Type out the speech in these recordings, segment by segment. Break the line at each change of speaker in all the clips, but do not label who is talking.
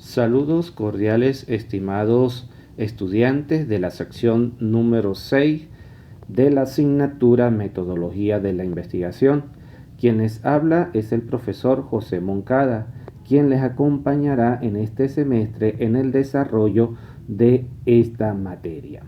Saludos cordiales, estimados estudiantes de la sección número 6 de la asignatura Metodología de la Investigación. Quien les habla es el profesor José Moncada, quien les acompañará en este semestre en el desarrollo de esta materia.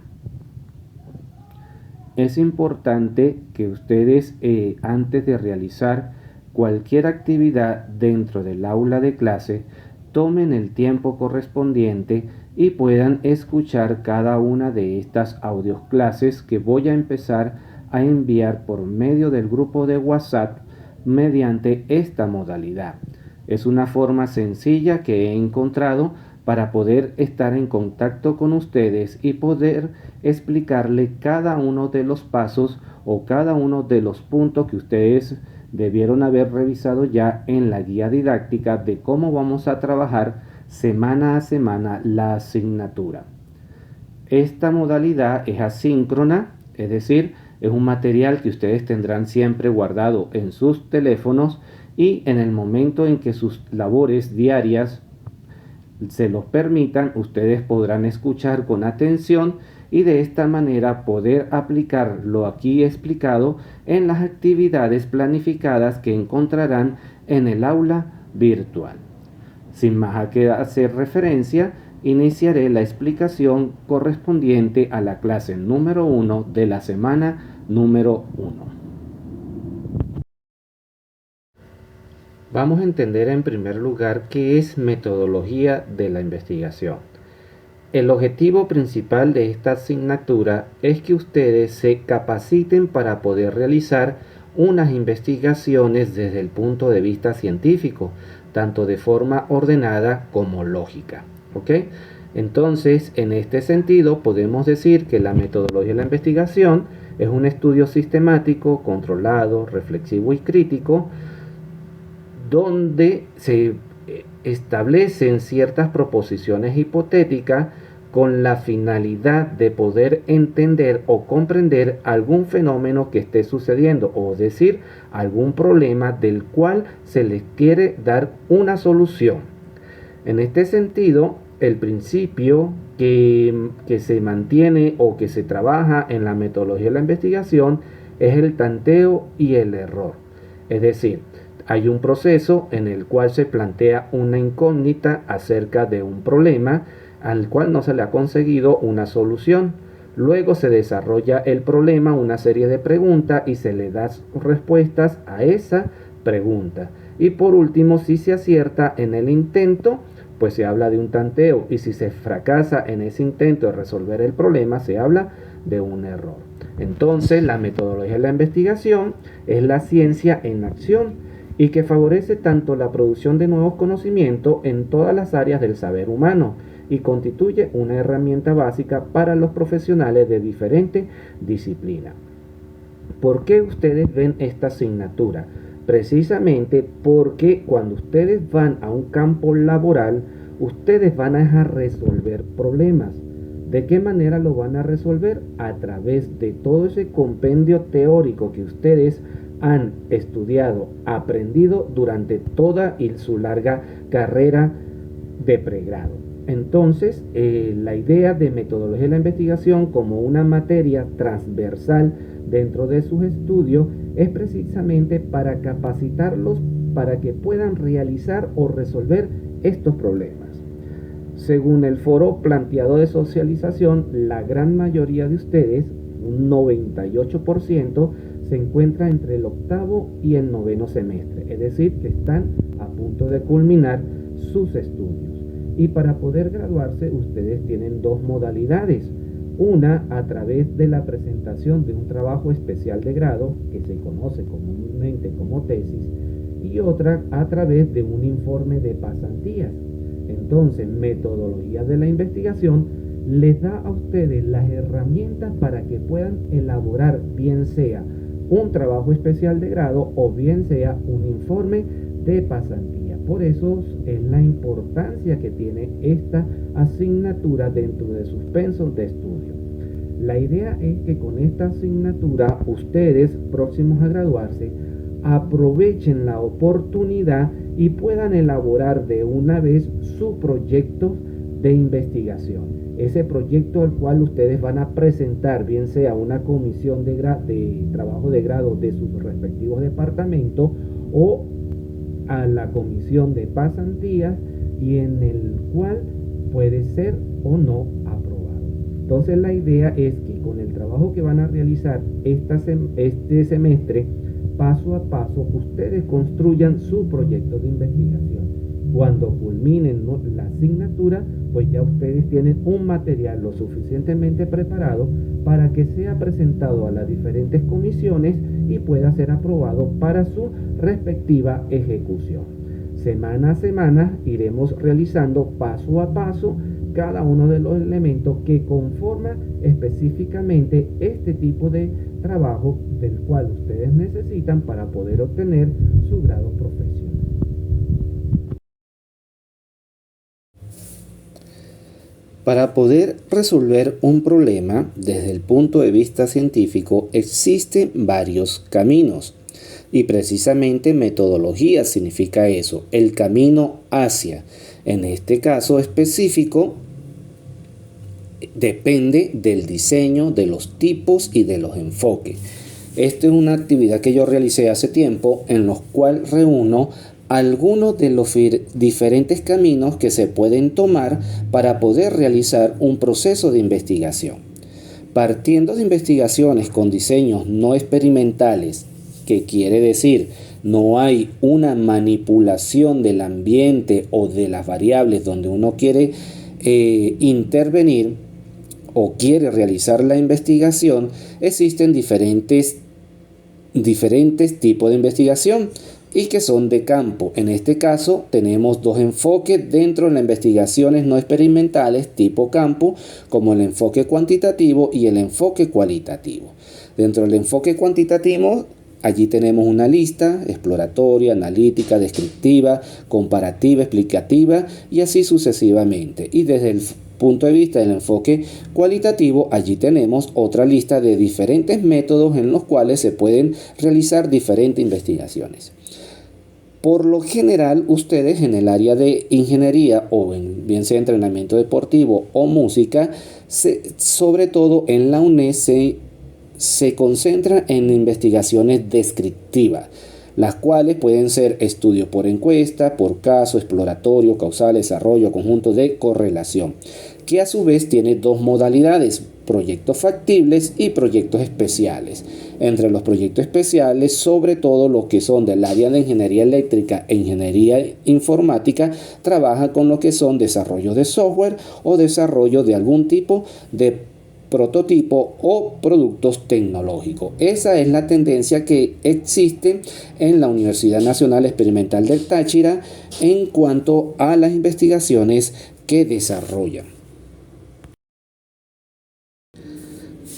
Es importante que ustedes, antes de realizar cualquier actividad dentro del aula de clase, tomen el tiempo correspondiente y puedan escuchar cada una de estas audios clases que voy a empezar a enviar por medio del grupo de WhatsApp mediante esta modalidad. Es una forma sencilla que he encontrado para poder estar en contacto con ustedes y poder explicarle cada uno de los pasos o cada uno de los puntos que ustedes debieron haber revisado ya en la guía didáctica de cómo vamos a trabajar semana a semana la asignatura. Esta modalidad es asíncrona, es decir, es un material que ustedes tendrán siempre guardado en sus teléfonos y en el momento en que sus labores diarias se los permitan, ustedes podrán escuchar con atención y de esta manera poder aplicar lo aquí explicado en las actividades planificadas que encontrarán en el aula virtual. Sin más a que hacer referencia, iniciaré la explicación correspondiente a la clase número 1 de la semana número 1. Vamos a entender en primer lugar qué es metodología de la investigación. El objetivo principal de esta asignatura es que ustedes se capaciten para poder realizar unas investigaciones desde el punto de vista científico, tanto de forma ordenada como lógica. ¿Ok? Entonces, en este sentido, podemos decir que la metodología de la investigación es un estudio sistemático, controlado, reflexivo y crítico, donde se establecen ciertas proposiciones hipotéticas con la finalidad de poder entender o comprender algún fenómeno que esté sucediendo, o decir, algún problema del cual se les quiere dar una solución. En este sentido, el principio que se mantiene o que se trabaja en la metodología de la investigación es el tanteo y el error. Es decir, hay un proceso en el cual se plantea una incógnita acerca de un problema al cual no se le ha conseguido una solución. Luego se desarrolla el problema, una serie de preguntas y se le da respuestas a esa pregunta. Y por último, si se acierta en el intento, pues se habla de un tanteo. Y si se fracasa en ese intento de resolver el problema, se habla de un error. Entonces, la metodología de la investigación es la ciencia en acción y que favorece tanto la producción de nuevos conocimientos en todas las áreas del saber humano y constituye una herramienta básica para los profesionales de diferentes disciplinas. ¿Por qué ustedes ven esta asignatura? Precisamente porque cuando ustedes van a un campo laboral, ustedes van a resolver problemas. ¿De qué manera lo van a resolver? A través de todo ese compendio teórico que ustedes han estudiado, aprendido durante toda su larga carrera de pregrado. Entonces, la idea de metodología de la investigación como una materia transversal dentro de sus estudios es precisamente para capacitarlos para que puedan realizar o resolver estos problemas. Según el foro planteado de socialización, la gran mayoría de ustedes, un 98%, se encuentra entre el octavo y el noveno semestre, es decir, que están a punto de culminar sus estudios. Y para poder graduarse, ustedes tienen dos modalidades. Una a través de la presentación de un trabajo especial de grado, que se conoce comúnmente como tesis, y otra a través de un informe de pasantías. Entonces, metodología de la investigación les da a ustedes las herramientas para que puedan elaborar, bien sea un trabajo especial de grado o bien sea un informe de pasantía. Por eso es la importancia que tiene esta asignatura dentro de sus pensos de estudio. La idea es que con esta asignatura ustedes, próximos a graduarse, aprovechen la oportunidad y puedan elaborar de una vez su proyecto de investigación. Ese proyecto al cual ustedes van a presentar, bien sea una comisión de trabajo de grado de sus respectivos departamentos o a la comisión de pasantías, y en el cual puede ser o no aprobado. Entonces la idea es que con el trabajo que van a realizar este semestre, paso a paso, ustedes construyan su proyecto de investigación. Cuando culminen la asignatura, pues ya ustedes tienen un material lo suficientemente preparado para que sea presentado a las diferentes comisiones y pueda ser aprobado para su respectiva ejecución. Semana a semana iremos realizando paso a paso cada uno de los elementos que conforman específicamente este tipo de trabajo del cual ustedes necesitan para poder obtener su grado profesional.
Para poder resolver un problema desde el punto de vista científico existen varios caminos. Y precisamente metodología significa eso, el camino hacia. En este caso específico, depende del diseño, de los tipos y de los enfoques. Esta es una actividad que yo realicé hace tiempo, en los cuales reúno algunos de los diferentes caminos que se pueden tomar para poder realizar un proceso de investigación. Partiendo de investigaciones con diseños no experimentales, que quiere decir no hay una manipulación del ambiente o de las variables donde uno quiere intervenir o quiere realizar la investigación, existen diferentes tipos de investigación y que son de campo. En este caso tenemos dos enfoques dentro de las investigaciones no experimentales tipo campo, como el enfoque cuantitativo y el enfoque cualitativo. Dentro del enfoque cuantitativo, allí tenemos una lista exploratoria, analítica, descriptiva, comparativa, explicativa y así sucesivamente. Y desde el punto de vista del enfoque cualitativo, allí tenemos otra lista de diferentes métodos en los cuales se pueden realizar diferentes investigaciones. Por lo general, ustedes en el área de ingeniería o bien sea entrenamiento deportivo o música, sobre todo en la UNED se concentran en investigaciones descriptivas, las cuales pueden ser estudios por encuesta, por caso, exploratorio, causal, desarrollo, conjunto de correlación, que a su vez tiene dos modalidades: proyectos factibles y proyectos especiales. Entre los proyectos especiales, sobre todo los que son del área de ingeniería eléctrica e ingeniería informática, trabajan con lo que son desarrollo de software o desarrollo de algún tipo de prototipo o productos tecnológicos. Esa es la tendencia que existe en la Universidad Nacional Experimental del Táchira en cuanto a las investigaciones que desarrollan.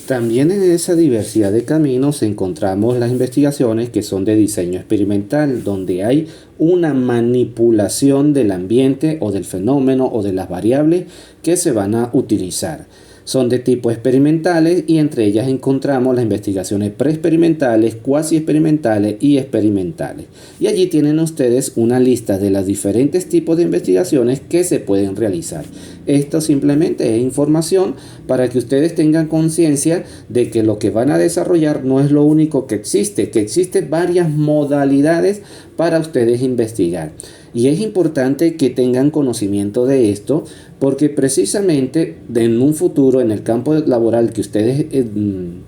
También en esa diversidad de caminos encontramos las investigaciones que son de diseño experimental, donde hay una manipulación del ambiente o del fenómeno o de las variables que se van a utilizar. Son de tipo experimentales y entre ellas encontramos las investigaciones preexperimentales, cuasi experimentales y experimentales. Y allí tienen ustedes una lista de los diferentes tipos de investigaciones que se pueden realizar. Esto simplemente es información para que ustedes tengan conciencia de que lo que van a desarrollar no es lo único que existen varias modalidades para ustedes investigar. Y es importante que tengan conocimiento de esto, porque precisamente en un futuro, en el campo laboral que ustedes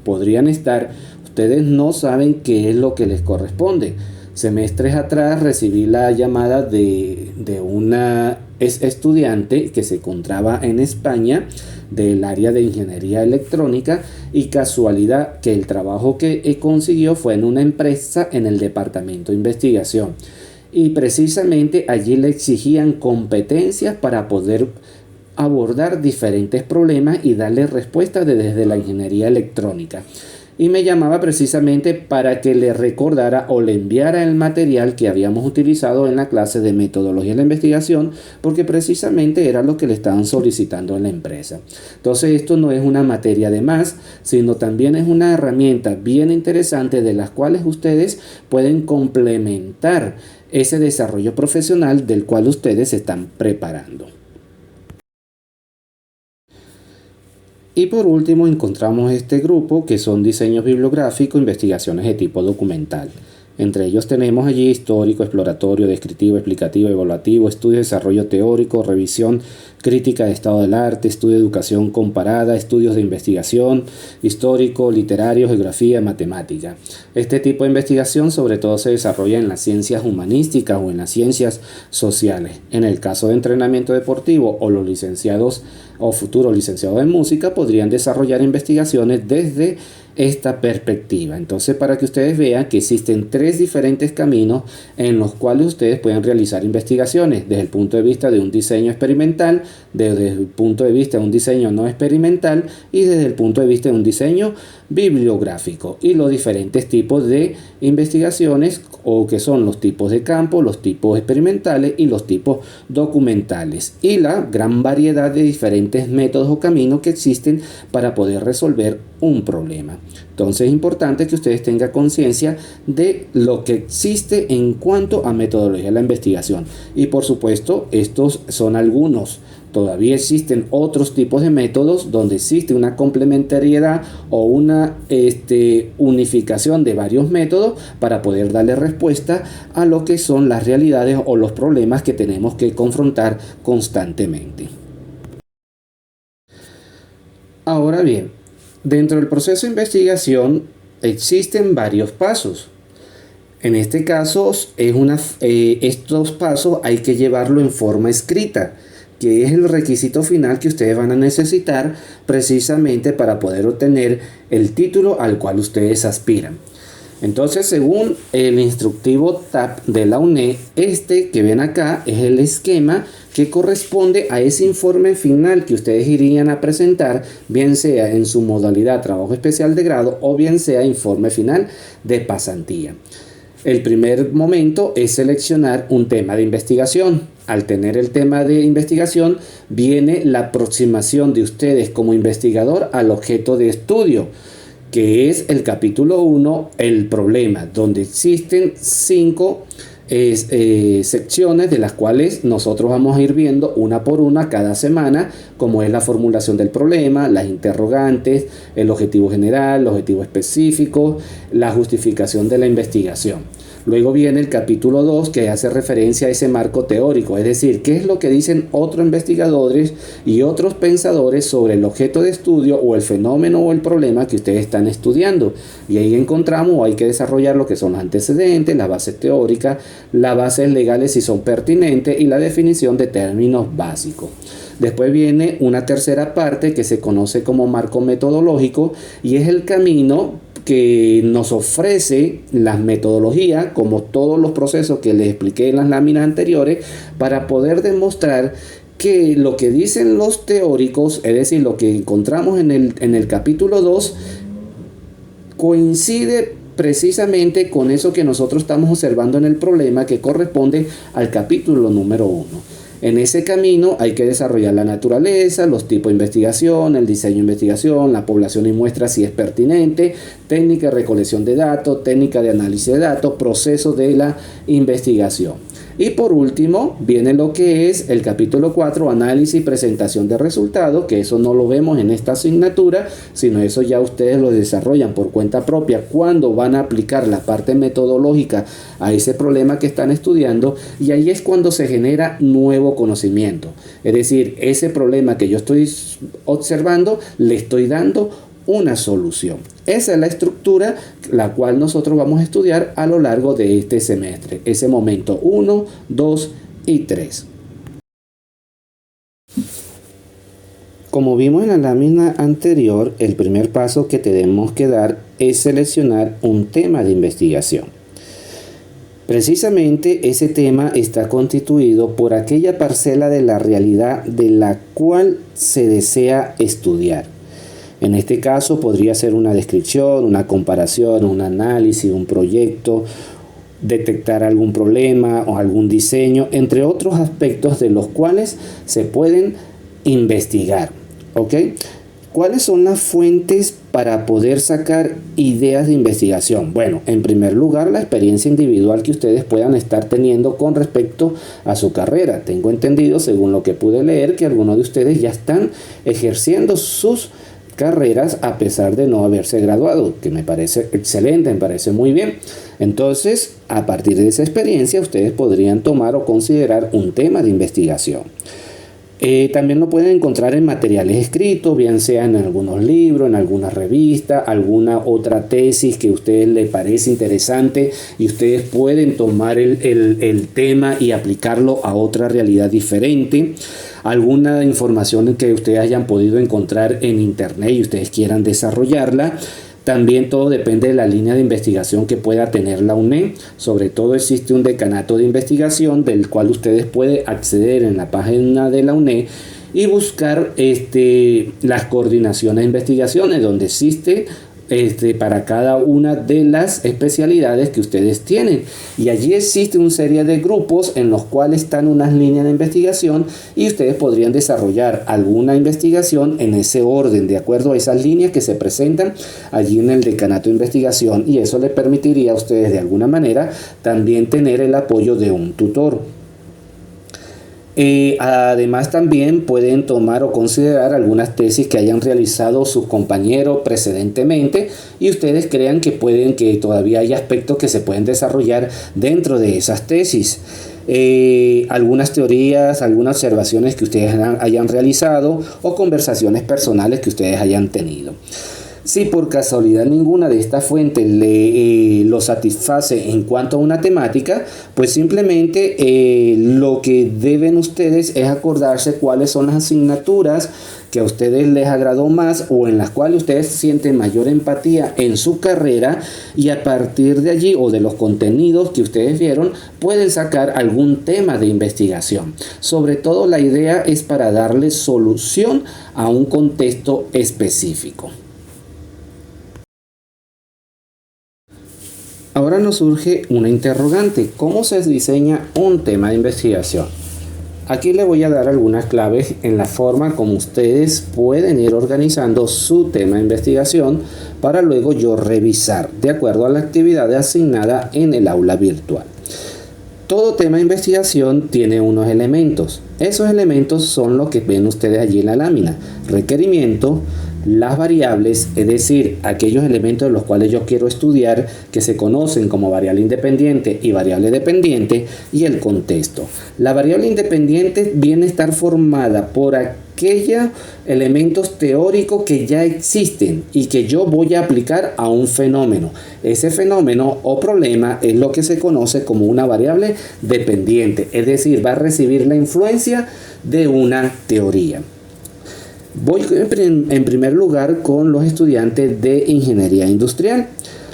podrían estar, ustedes no saben qué es lo que les corresponde. Semestres atrás recibí la llamada de una estudiante que se encontraba en España del área de ingeniería electrónica, y casualidad que el trabajo que consiguió fue en una empresa en el departamento de investigación. Y precisamente allí le exigían competencias para poder abordar diferentes problemas y darle respuestas desde la ingeniería electrónica. y me llamaba precisamente para que le recordara o le enviara el material que habíamos utilizado en la clase de metodología de la investigación, porque precisamente era lo que le estaban solicitando en la empresa. Entonces esto no es una materia de más, sino también es una herramienta bien interesante de las cuales ustedes pueden complementar ese desarrollo profesional del cual ustedes se están preparando. Y por último encontramos este grupo que son diseños bibliográficos, investigaciones de tipo documental. Entre ellos tenemos allí histórico, exploratorio, descriptivo, explicativo, evaluativo, estudio de desarrollo teórico, revisión crítica de estado del arte, estudio de educación comparada, estudios de investigación, histórico, literario, geografía, matemática. Este tipo de investigación sobre todo se desarrolla en las ciencias humanísticas o en las ciencias sociales. En el caso de entrenamiento deportivo o los licenciados o futuros licenciados en música podrían desarrollar investigaciones desde esta perspectiva. Entonces, para que ustedes vean que existen tres diferentes caminos en los cuales ustedes pueden realizar investigaciones desde el punto de vista de un diseño experimental, desde el punto de vista de un diseño no experimental y desde el punto de vista de un diseño bibliográfico, y los diferentes tipos de investigaciones, o que son los tipos de campo, los tipos experimentales y los tipos documentales, y la gran variedad de diferentes métodos o caminos que existen para poder resolver un problema. Entonces es importante que ustedes tengan conciencia de lo que existe en cuanto a metodología de la investigación, y por supuesto estos son algunos. Todavía existen otros tipos de métodos donde existe una complementariedad o una unificación de varios métodos para poder darle respuesta a lo que son las realidades o los problemas que tenemos que confrontar constantemente. Ahora bien, dentro del proceso de investigación existen varios pasos. En este caso, estos pasos hay que llevarlo en forma escrita, que es el requisito final que ustedes van a necesitar precisamente para poder obtener el título al cual ustedes aspiran. Entonces, según el instructivo TAP de la UNED, este que ven acá es el esquema que corresponde a ese informe final que ustedes irían a presentar, bien sea en su modalidad trabajo especial de grado o bien sea informe final de pasantía. El primer momento es seleccionar un tema de investigación. Al tener el tema de investigación, viene la aproximación de ustedes como investigador al objeto de estudio, que es el capítulo 1, el problema, donde existen 5 secciones de las cuales nosotros vamos a ir viendo una por una cada semana, como es la formulación del problema, las interrogantes, el objetivo general, el objetivo específico, la justificación de la investigación. Luego viene el capítulo 2, que hace referencia a ese marco teórico, es decir, qué es lo que dicen otros investigadores y otros pensadores sobre el objeto de estudio o el fenómeno o el problema que ustedes están estudiando. Y ahí encontramos o hay que desarrollar lo que son los antecedentes, las bases teóricas, las bases legales si son pertinentes y la definición de términos básicos. Después viene una tercera parte que se conoce como marco metodológico, y es el camino que nos ofrece las metodologías, como todos los procesos que les expliqué en las láminas anteriores, para poder demostrar que lo que dicen los teóricos, es decir, lo que encontramos en el capítulo 2, coincide precisamente con eso que nosotros estamos observando en el problema, que corresponde al capítulo número 1. En ese camino hay que desarrollar la naturaleza, los tipos de investigación, el diseño de investigación, la población y muestra si es pertinente, técnica de recolección de datos, técnica de análisis de datos, proceso de la investigación. Y por último viene lo que es el capítulo 4, análisis y presentación de resultados, que eso no lo vemos en esta asignatura, sino eso ya ustedes lo desarrollan por cuenta propia cuando van a aplicar la parte metodológica a ese problema que están estudiando, y ahí es cuando se genera nuevo conocimiento. Es decir, ese problema que yo estoy observando, le estoy dando una solución. Esa es la estructura la cual nosotros vamos a estudiar a lo largo de este semestre. Ese momento 1, 2 y 3. Como vimos en la lámina anterior, el primer paso que tenemos que dar es seleccionar un tema de investigación. Precisamente ese tema está constituido por aquella parcela de la realidad de la cual se desea estudiar. En este caso podría ser una descripción, una comparación, un análisis, un proyecto, detectar algún problema o algún diseño, entre otros aspectos de los cuales se pueden investigar. ¿Ok? ¿Cuáles son las fuentes para poder sacar ideas de investigación? Bueno, en primer lugar, la experiencia individual que ustedes puedan estar teniendo con respecto a su carrera. Tengo entendido, según lo que pude leer, que algunos de ustedes ya están ejerciendo sus carreras a pesar de no haberse graduado, que me parece excelente, me parece muy bien. Entonces, a partir de esa experiencia, ustedes podrían tomar o considerar un tema de investigación. También lo pueden encontrar en materiales escritos, bien sea en algunos libros, en alguna revista, alguna otra tesis que a ustedes les parece interesante y ustedes pueden tomar el tema y aplicarlo a otra realidad diferente. Alguna información que ustedes hayan podido encontrar en internet y ustedes quieran desarrollarla. También todo depende de la línea de investigación que pueda tener la UNED. Sobre todo existe un decanato de investigación del cual ustedes pueden acceder en la página de la UNED y buscar las coordinaciones de investigaciones donde existe para cada una de las especialidades que ustedes tienen, y allí existe una serie de grupos en los cuales están unas líneas de investigación y ustedes podrían desarrollar alguna investigación en ese orden de acuerdo a esas líneas que se presentan allí en el decanato de investigación, y eso les permitiría a ustedes de alguna manera también tener el apoyo de un tutor. Además también pueden tomar o considerar algunas tesis que hayan realizado sus compañeros precedentemente y ustedes crean que todavía hay aspectos que se pueden desarrollar dentro de esas tesis. Algunas teorías, algunas observaciones que ustedes hayan realizado o conversaciones personales que ustedes hayan tenido. Si por casualidad ninguna de estas fuentes lo satisface en cuanto a una temática, pues simplemente lo que deben ustedes es acordarse cuáles son las asignaturas que a ustedes les agradó más o en las cuales ustedes sienten mayor empatía en su carrera, y a partir de allí o de los contenidos que ustedes vieron pueden sacar algún tema de investigación. Sobre todo la idea es para darle solución a un contexto específico. Ahora nos surge una interrogante: ¿cómo se diseña un tema de investigación? Aquí le voy a dar algunas claves en la forma como ustedes pueden ir organizando su tema de investigación para luego yo revisar de acuerdo a la actividad asignada en el aula virtual. Todo tema de investigación tiene unos elementos. Esos elementos son los que ven ustedes allí en la lámina: requerimiento, las variables, es decir, aquellos elementos de los cuales yo quiero estudiar, que se conocen como variable independiente y variable dependiente, y el contexto. La variable independiente viene a estar formada por aquellos elementos teóricos que ya existen y que yo voy a aplicar a un fenómeno. Ese fenómeno o problema es lo que se conoce como una variable dependiente, es decir, va a recibir la influencia de una teoría. Voy en primer lugar con los estudiantes de ingeniería industrial.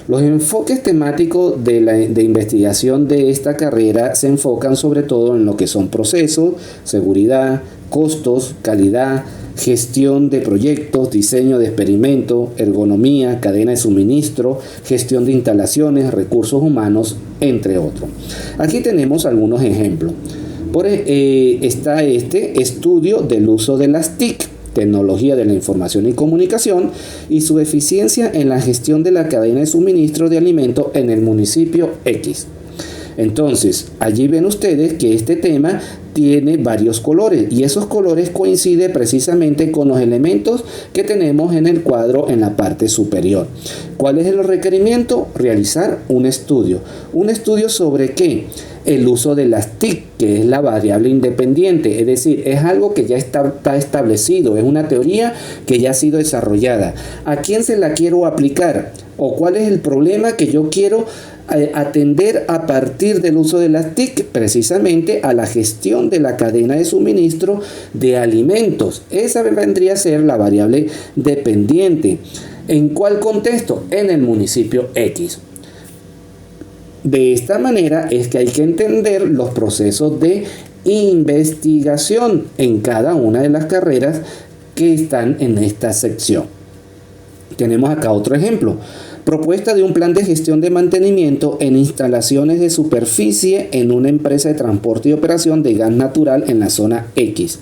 Los enfoques temáticos de investigación de esta carrera se enfocan sobre todo en lo que son procesos, seguridad, costos, calidad, gestión de proyectos, diseño de experimentos, ergonomía, cadena de suministro, gestión de instalaciones, recursos humanos, entre otros. Aquí tenemos algunos ejemplos. Está este estudio del uso de las TIC, tecnología de la información y comunicación, y su eficiencia en la gestión de la cadena de suministro de alimentos en el municipio X. Entonces, allí ven ustedes que este tema tiene varios colores y esos colores coinciden precisamente con los elementos que tenemos en el cuadro en la parte superior. ¿Cuál es el requerimiento? Realizar un estudio. ¿Un estudio sobre qué? El uso de las TIC, que es la variable independiente, es decir, es algo que ya está establecido, es una teoría que ya ha sido desarrollada. ¿A quién se la quiero aplicar? ¿O cuál es el problema que yo quiero atender a partir del uso de las TIC? Precisamente a la gestión de la cadena de suministro de alimentos. Esa vendría a ser la variable dependiente. ¿En cuál contexto? En el municipio X. De esta manera es que hay que entender los procesos de investigación en cada una de las carreras que están en esta sección. Tenemos acá otro ejemplo. Propuesta de un plan de gestión de mantenimiento en instalaciones de superficie en una empresa de transporte y operación de gas natural en la zona X.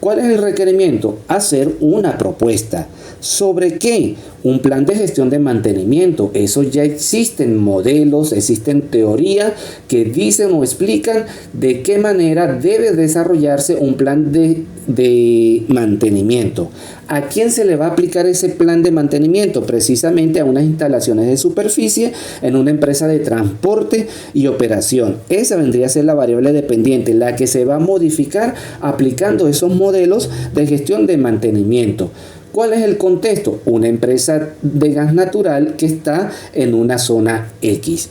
¿Cuál es el requerimiento? Hacer una propuesta. ¿Sobre qué? Un plan de gestión de mantenimiento. Eso ya existen modelos, existen teorías que dicen o explican de qué manera debe desarrollarse un plan de mantenimiento. ¿A quién se le va a aplicar ese plan de mantenimiento? Precisamente a unas instalaciones de superficie en una empresa de transporte y operación. Esa vendría a ser la variable dependiente, la que se va a modificar aplicando esos modelos de gestión de mantenimiento. ¿Cuál es el contexto? Una empresa de gas natural que está en una zona X.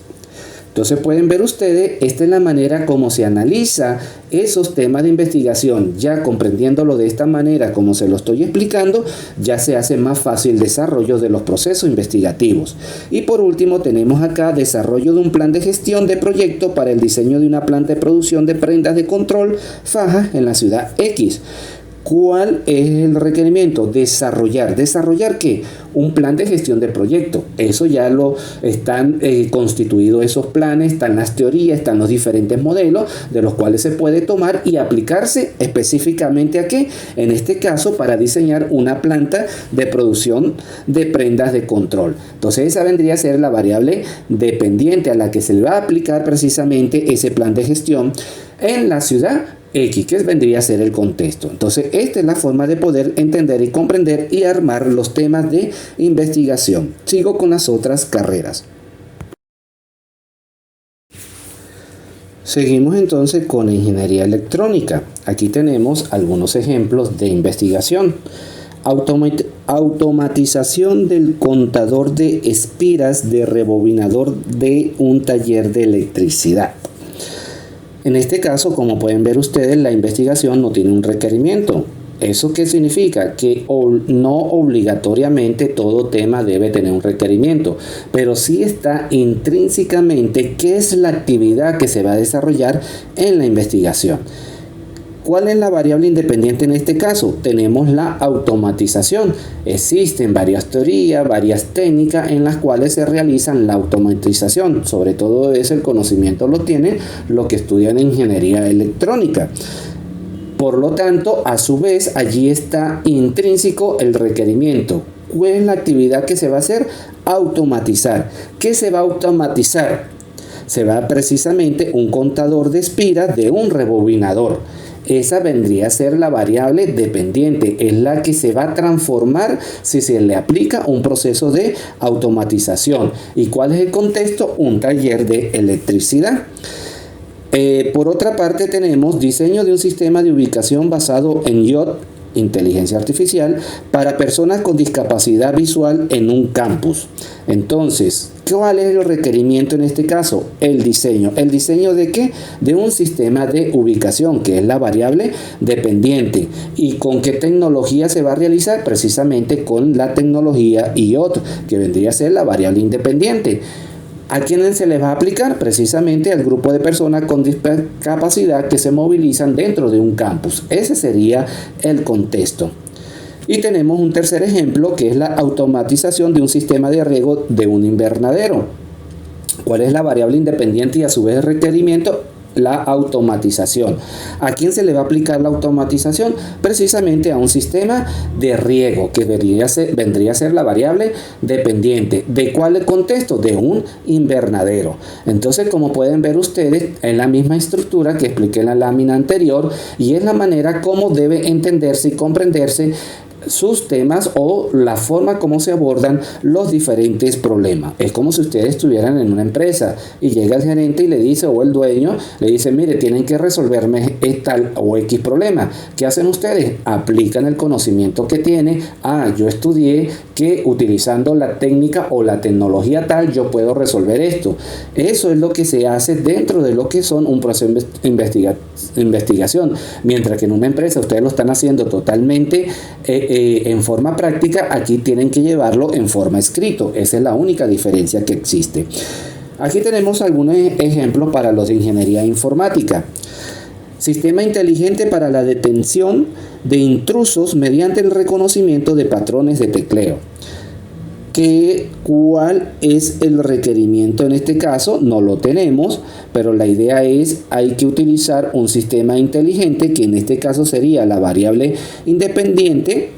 Entonces pueden ver ustedes, esta es la manera como se analiza esos temas de investigación. Ya comprendiéndolo de esta manera, como se lo estoy explicando, ya se hace más fácil el desarrollo de los procesos investigativos. Y por último tenemos acá desarrollo de un plan de gestión de proyecto para el diseño de una planta de producción de prendas de control fajas en la ciudad X. ¿Cuál es el requerimiento? Desarrollar. ¿Desarrollar qué? Un plan de gestión de proyecto. Eso ya lo están constituidos esos planes, están las teorías, están los diferentes modelos de los cuales se puede tomar y aplicarse específicamente a qué. En este caso, para diseñar una planta de producción de prendas de control. Entonces, esa vendría a ser la variable dependiente a la que se le va a aplicar precisamente ese plan de gestión en la ciudad X, que vendría a ser el contexto. Entonces, esta es la forma de poder entender y comprender y armar los temas de investigación. Sigo con las otras carreras. Seguimos entonces con ingeniería electrónica. Aquí tenemos algunos ejemplos de investigación. Automatización del contador de espiras de rebobinador de un taller de electricidad. En este caso, como pueden ver ustedes, la investigación no tiene un requerimiento. ¿Eso qué significa? Que no obligatoriamente todo tema debe tener un requerimiento, pero sí está intrínsecamente qué es la actividad que se va a desarrollar en la investigación. ¿Cuál es la variable independiente en este caso? Tenemos la automatización. Existen varias teorías, varias técnicas en las cuales se realizan la automatización. Sobre todo es el conocimiento lo tienen los que estudian ingeniería electrónica. Por lo tanto, a su vez, allí está intrínseco el requerimiento. ¿Cuál es la actividad que se va a hacer? Automatizar. ¿Qué se va a automatizar? Se va precisamente un contador de espiras de un rebobinador. Esa vendría a ser la variable dependiente, es la que se va a transformar si se le aplica un proceso de automatización. ¿Y cuál es el contexto? Un taller de electricidad. Por otra parte tenemos diseño de un sistema de ubicación basado en IoT, inteligencia artificial, para personas con discapacidad visual en un campus. Entonces, ¿cuál es el requerimiento en este caso? El diseño. ¿El diseño de qué? De un sistema de ubicación, que es la variable dependiente. ¿Y con qué tecnología se va a realizar? Precisamente con la tecnología IoT, que vendría a ser la variable independiente. ¿A quiénes se les va a aplicar? Precisamente al grupo de personas con discapacidad que se movilizan dentro de un campus. Ese sería el contexto. Y tenemos un tercer ejemplo, que es la automatización de un sistema de riego de un invernadero. ¿Cuál es la variable independiente y a su vez el requerimiento? La automatización. ¿A quién se le va a aplicar la automatización? Precisamente a un sistema de riego, que vendría a ser la variable dependiente. ¿De cuál contexto? De un invernadero. Entonces, como pueden ver ustedes, es la misma estructura que expliqué en la lámina anterior y es la manera como debe entenderse y comprenderse sus temas o la forma como se abordan los diferentes problemas. Es como si ustedes estuvieran en una empresa y llega el gerente y le dice, o el dueño le dice, mire, tienen que resolverme tal o X problema. ¿Qué hacen ustedes? Aplican el conocimiento que tienen. Yo estudié que utilizando la técnica o la tecnología tal yo puedo resolver esto. Eso es lo que se hace dentro de lo que son un proceso de investigación. Mientras que en una empresa ustedes lo están haciendo totalmente en forma práctica, aquí tienen que llevarlo en forma escrito. Esa es la única diferencia que existe. Aquí tenemos algunos ejemplos para los de ingeniería informática. Sistema inteligente para la detención de intrusos mediante el reconocimiento de patrones de tecleo. ¿Cuál es el requerimiento en este caso? No lo tenemos, pero la idea es, hay que utilizar un sistema inteligente, que en este caso sería la variable independiente.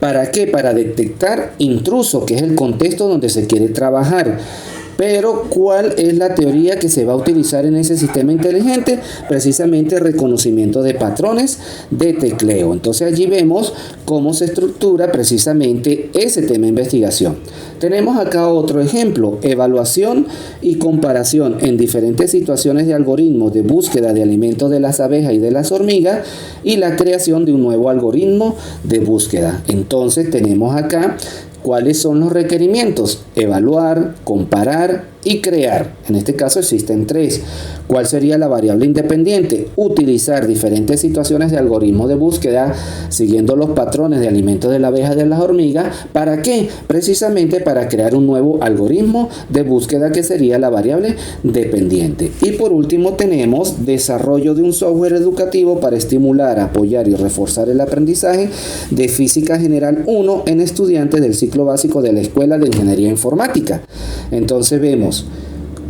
¿Para qué? Para detectar intruso, que es el contexto donde se quiere trabajar. Pero ¿cuál es la teoría que se va a utilizar en ese sistema inteligente? Precisamente reconocimiento de patrones de tecleo. Entonces allí vemos cómo se estructura precisamente ese tema de investigación. Tenemos acá otro ejemplo: evaluación y comparación en diferentes situaciones de algoritmos de búsqueda de alimentos de las abejas y de las hormigas, y la creación de un nuevo algoritmo de búsqueda. Entonces tenemos acá ¿cuáles son los requerimientos? Evaluar, comparar y crear. En este caso existen tres. ¿Cuál sería la variable independiente? Utilizar diferentes situaciones de algoritmos de búsqueda siguiendo los patrones de alimentos de la abeja y de las hormigas. ¿Para qué? Precisamente para crear un nuevo algoritmo de búsqueda, que sería la variable dependiente. Y por último tenemos desarrollo de un software educativo para estimular, apoyar y reforzar el aprendizaje de Física General 1 en estudiantes del ciclo básico de la Escuela de Ingeniería Informática. Entonces vemos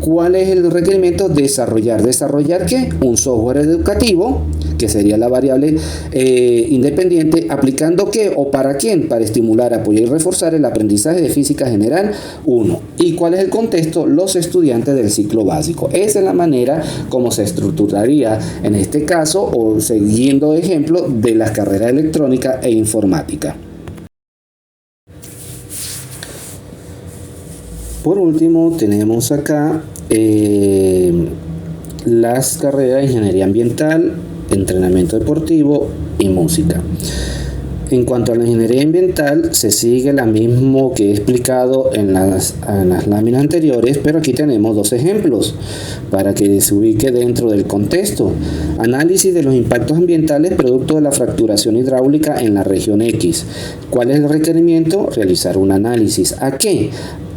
¿cuál es el requerimiento? ¿Desarrollar qué? Un software educativo, que sería la variable independiente, aplicando ¿qué? ¿O para quién? Para estimular, apoyar y reforzar el aprendizaje de Física General 1. ¿Y cuál es el contexto? Los estudiantes del ciclo básico. Esa es la manera como se estructuraría en este caso, o siguiendo ejemplo de las carreras electrónica e informática. Por último tenemos acá las carreras de ingeniería ambiental, entrenamiento deportivo y música. En cuanto a la ingeniería ambiental, se sigue la mismo que he explicado en las láminas anteriores, pero aquí tenemos dos ejemplos para que se ubique dentro del contexto. Análisis de los impactos ambientales producto de la fracturación hidráulica en la región X. ¿Cuál es el requerimiento? Realizar un análisis. ¿A qué?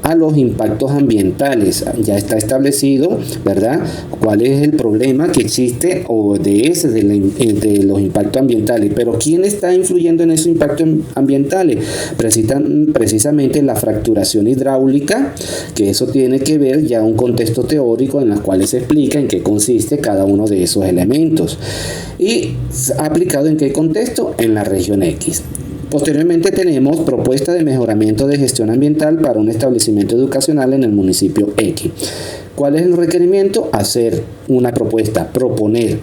A los impactos ambientales. Ya está establecido, ¿verdad?, cuál es el problema que existe o de los impactos ambientales. Pero ¿quién está influyendo en esos impactos ambientales? Precisamente la fracturación hidráulica, que eso tiene que ver ya un contexto teórico en el cual se explica en qué consiste cada uno de esos elementos. ¿Y aplicado en qué contexto? En la región X. Posteriormente tenemos propuesta de mejoramiento de gestión ambiental para un establecimiento educacional en el municipio X. ¿Cuál es el requerimiento? Hacer una propuesta, proponer.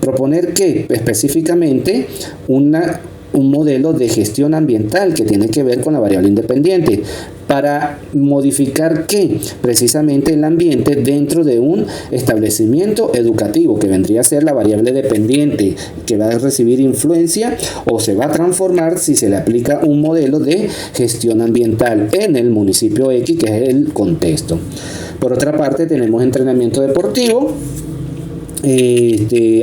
¿Proponer qué? Específicamente un modelo de gestión ambiental que tiene que ver con la variable independiente. ¿Para modificar qué? Precisamente el ambiente dentro de un establecimiento educativo, que vendría a ser la variable dependiente, que va a recibir influencia o se va a transformar si se le aplica un modelo de gestión ambiental en el municipio X, que es el contexto. Por otra parte tenemos entrenamiento deportivo.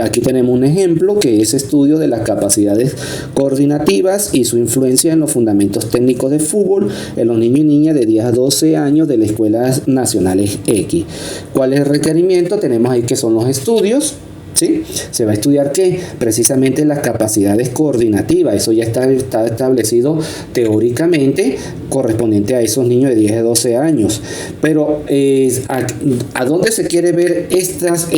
Aquí tenemos un ejemplo que es estudio de las capacidades coordinativas y su influencia en los fundamentos técnicos de fútbol en los niños y niñas de 10 a 12 años de las escuelas nacionales X. ¿Cuál es el requerimiento? Tenemos ahí que son los estudios. ¿Sí? Se va a estudiar ¿qué? Precisamente las capacidades coordinativas. Eso ya está establecido teóricamente, correspondiente a esos niños de 10 a 12 años. Pero ¿a dónde se quiere ver estas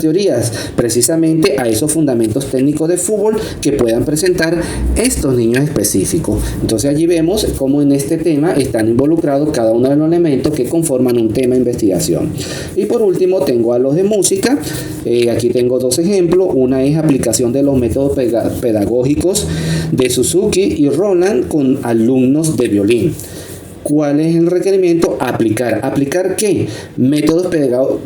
teorías? Precisamente a esos fundamentos técnicos de fútbol que puedan presentar estos niños específicos. Entonces allí vemos cómo en este tema están involucrados cada uno de los elementos que conforman un tema de investigación. Y por último tengo a los de música. Aquí tengo dos ejemplos. Una es aplicación de los métodos pedagógicos de Suzuki y Roland con alumnos de violín. ¿Cuál es el requerimiento? Aplicar. ¿Aplicar qué? Métodos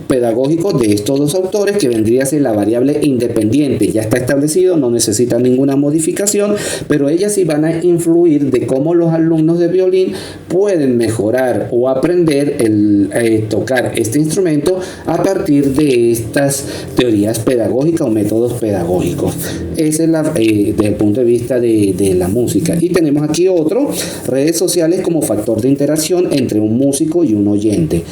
pedagógicos de estos dos autores, que vendría a ser la variable independiente. Ya está establecido, no necesita ninguna modificación, pero ellas sí van a influir de cómo los alumnos de violín pueden mejorar o aprender tocar este instrumento a partir de estas teorías pedagógicas o métodos pedagógicos. Esa es desde el punto de vista de la música. Y tenemos aquí otro, redes sociales como factor de interacción entre un músico y un oyente.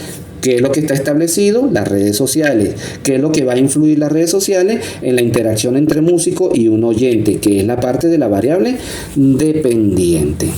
¿Qué es lo que está establecido? Las redes sociales. ¿Qué es lo que va a influir las redes sociales? En la interacción entre músico y un oyente, que es la parte de la variable dependiente.